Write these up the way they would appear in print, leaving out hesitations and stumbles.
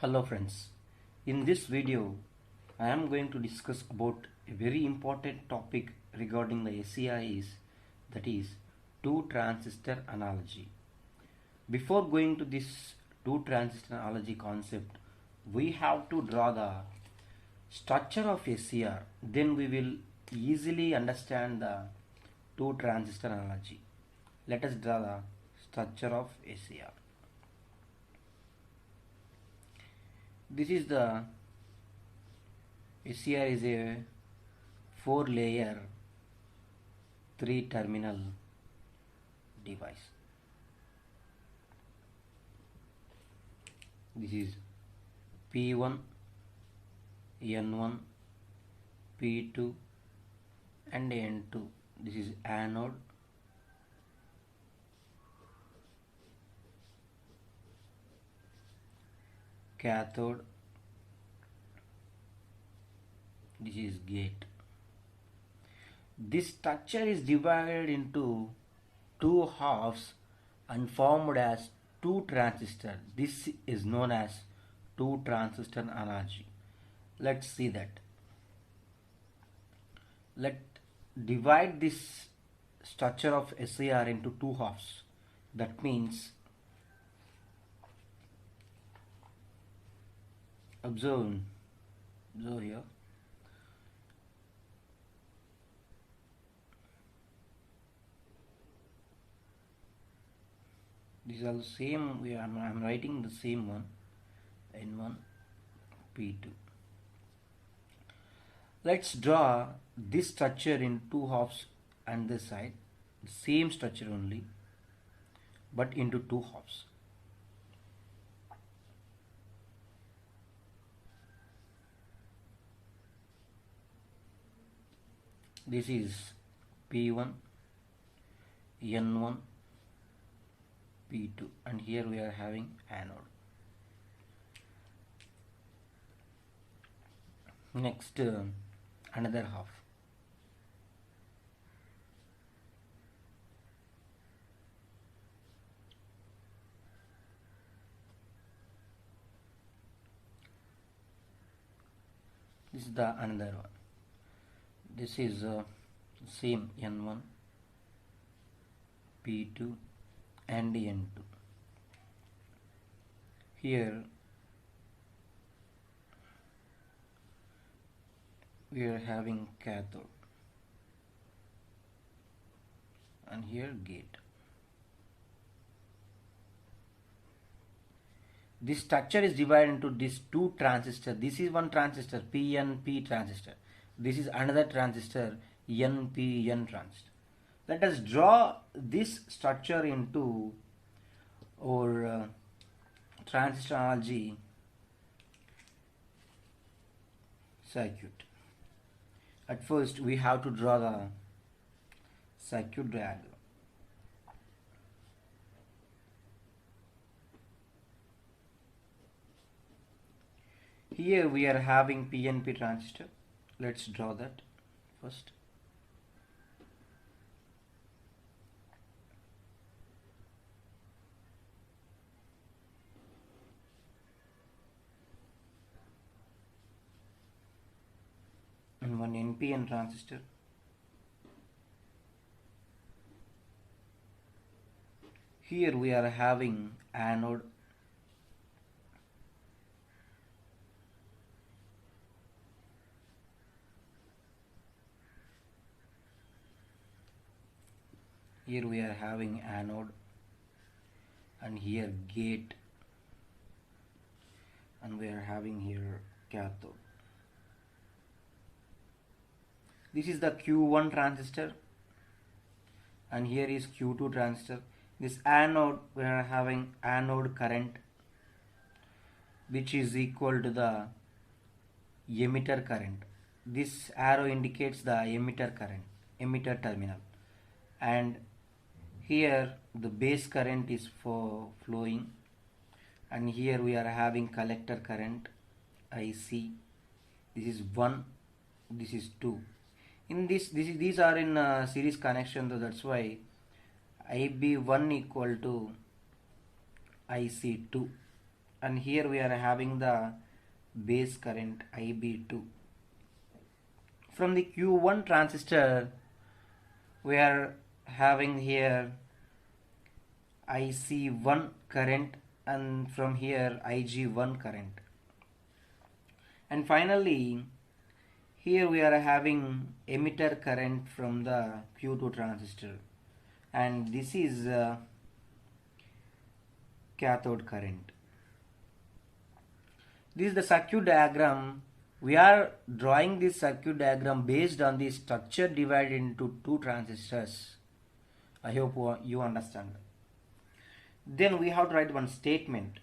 Hello friends, in this video I am going to discuss about a very important topic regarding the SEI that is two transistor analogy. Before going to this two transistor analogy concept, we have to draw the structure of SCR, then we will easily understand the two transistor analogy. Let us draw the structure of SCR. This is the SCR is a 4-layer 3-terminal device. This is P1, N1, P2 and N2. This is anode, cathode, this is gate. This structure is divided into two halves and formed as two transistors. This is known as two transistor analogy. Let's see that. Let's divide this structure of SAR into two halves. That means observe here. These are the same. I'm writing the same one. N1, P2. Let's draw this structure in two halves and this side. The same structure only, but into two halves. This is P1, N1, P2, and here we are having anode. Next, another half. This is the another one. This is same N1, P2 and N2. Here we are having cathode and here gate. This structure is divided into these two transistors. This is one transistor, PNP transistor. This is another transistor, NPN transistor. Let us draw this structure into our transistor analogy circuit. At first we have to draw the circuit diagram. Here we are having PNP transistor. Let's draw that first. And one NPN transistor. Here we are having anode, here we are having anode, and here gate, and we are having here cathode. This is the Q1 transistor and here is Q2 transistor. This anode, we are having anode current which is equal to the emitter current. This arrow indicates the emitter current, emitter terminal, and here the base current is for flowing, and here we are having collector current IC. This is 1, this is 2. In these are in series connection, so that's why IB1 equal to IC2. and here we are having the base current IB2. From the Q1 transistor we are having here IC1 current, and from here IG1 current, and finally here we are having emitter current from the Q2 transistor, and this is cathode current. This is the circuit diagram. We are drawing this circuit diagram based on the structure divided into two transistors. I hope you understand. Then we have to write one statement.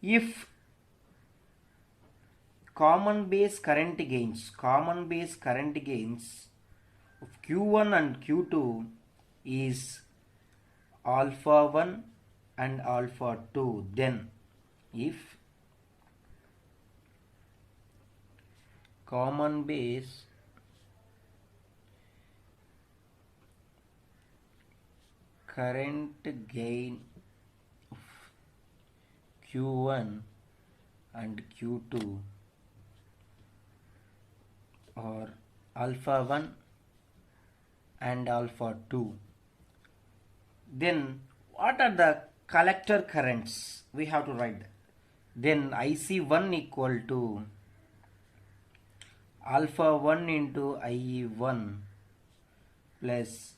If common base current gains of Q1 and Q2 is alpha 1 and alpha 2, then if common base current gain of Q1 and Q2 or alpha 1 and alpha 2, then what are the collector currents? We have to write that. Then IC1 equal to alpha 1 into IE1 plus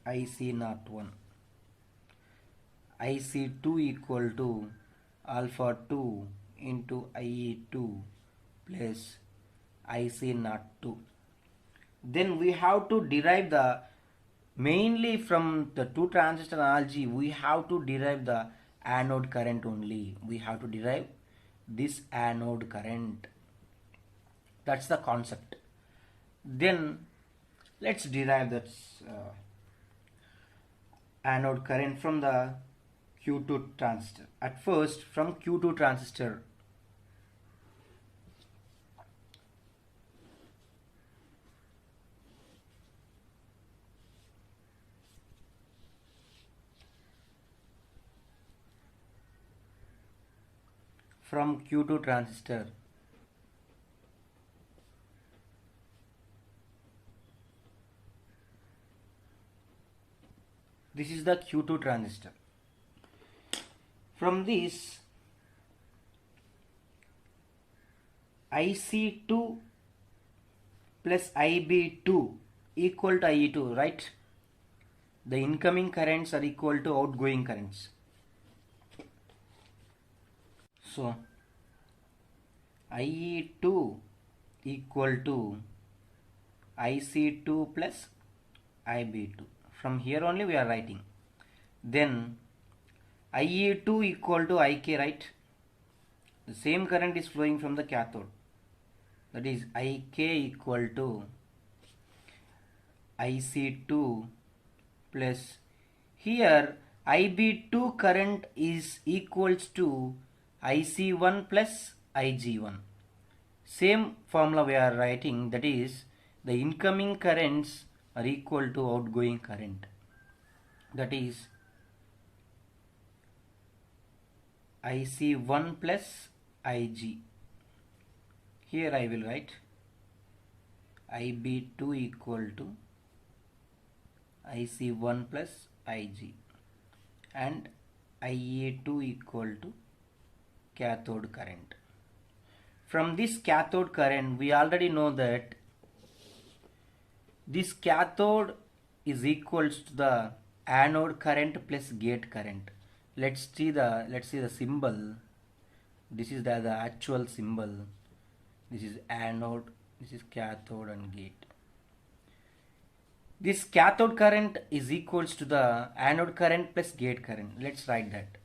IC01, IC2 equal to alpha 2 into IE2 plus IC02. Then we have to derive the, mainly from the two transistor analogy, we have to derive the anode current only. We have to derive this anode current. That's the concept. Then let's derive that anode current from the Q2 transistor. At first, from Q2 transistor, this is the Q2 transistor. From this, IC2 plus IB2 equal to IE2, right? The incoming currents are equal to outgoing currents. So IE2 equal to IC2 plus IB2. From here only we are writing. Then IE2 equal to IK, right? The same current is flowing from the cathode. That is IK equal to IC2 plus, here IB2 current is equals to IC1 plus IG1. Same formula we are writing, that is the incoming currents are equal to outgoing current. That is IC1 plus IG. Here I will write IB2 equal to IC1 plus IG and IE2 equal to cathode current. From this cathode current, we already know that this cathode is equals to the anode current plus gate current. Let's see the symbol. This is the actual symbol. This is anode, this is cathode and gate. This cathode current is equals to the anode current plus gate current. Let's write that.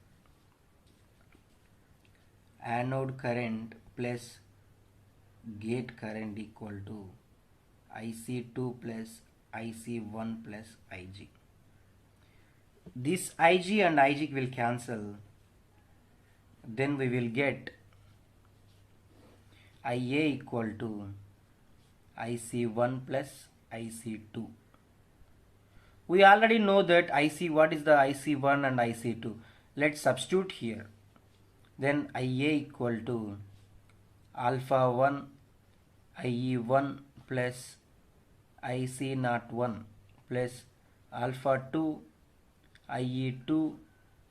Anode current plus gate current equal to IC2 plus IC1 plus IG. This IG and IG will cancel. Then we will get IA equal to IC1 plus IC2. We already know that IC, what is the IC1 and IC2. Let's substitute here. then Ia equal to alpha 1 IE1 plus IC naught 1 plus alpha 2 IE2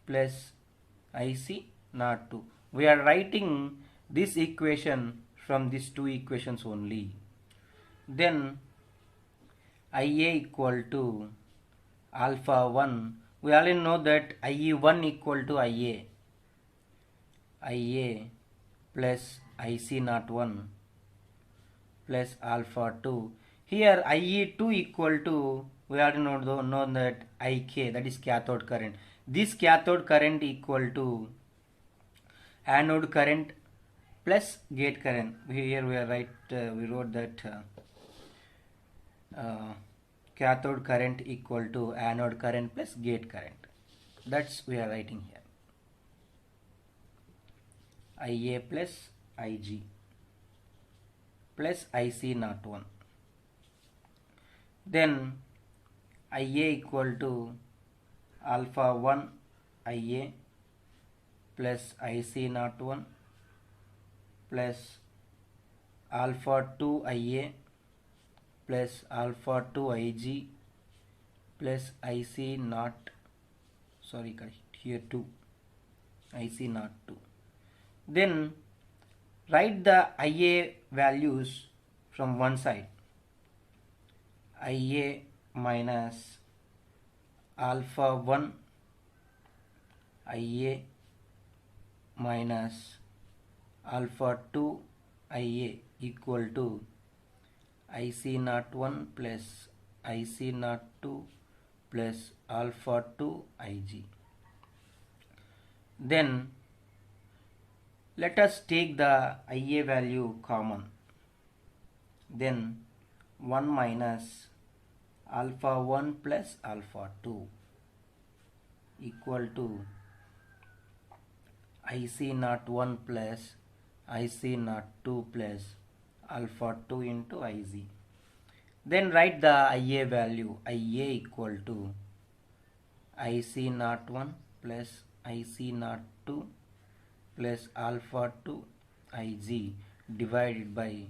plus IC naught 2. We are writing this equation from these two equations only. Then Ia equal to alpha 1. We already know that IE1 equal to Ia plus IC naught 1 plus alpha 2. Here IE2 equal to, we already know that IK, that is cathode current. This cathode current equal to anode current plus gate current. Here we wrote that cathode current equal to anode current plus gate current. That's we are writing here. Ia plus Ig plus IC naught 1. Then Ia equal to alpha 1 Ia plus IC naught 1 plus alpha 2 Ia plus alpha 2 Ig plus IC naught, sorry, here 2, IC naught 2. Then write the Ia values from one side. Ia minus alpha 1 Ia minus alpha 2 Ia equal to IC naught 1 plus IC naught 2 plus alpha 2 Ig. Then let us take the Ia value common. Then 1 minus alpha 1 plus alpha 2 equal to IC naught 1 plus IC naught 2 plus alpha 2 into Ig. Then write the Ia value. Ia equal to IC naught 1 plus IC naught 2 plus alpha 2 Ig divided by,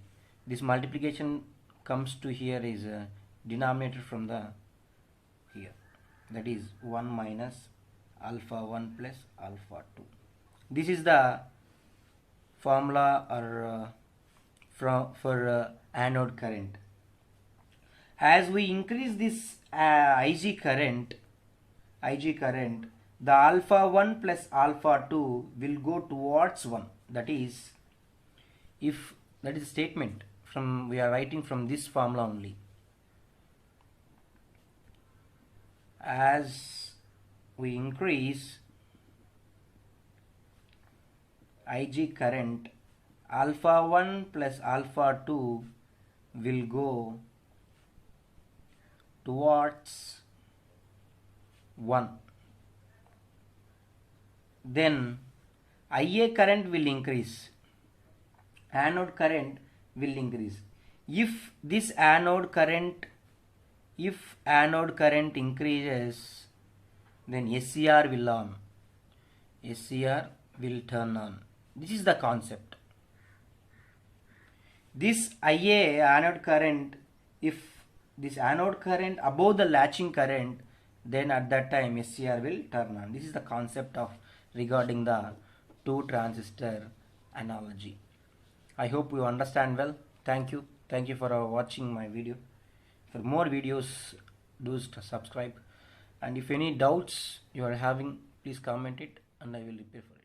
this multiplication comes to here is a denominator from the here, that is 1 minus alpha 1 plus alpha 2. This is the formula or for anode current. As we increase this Ig current, the alpha 1 plus alpha 2 will go towards 1. That is, if that is a statement from, we are writing from this formula only. As we increase Ig current, alpha 1 plus alpha 2 will go towards 1. Then Ia current will increase, anode current will increase. If this anode current increases, then SCR will on, SCR will turn on. This is the concept. This Ia anode current, if this anode current above the latching current, then at that time SCR will turn on. This is the concept of regarding the two transistor analogy. I hope you understand well. Thank you for watching my video. For more videos, do subscribe, and if any doubts you are having, please comment it and I will reply for it.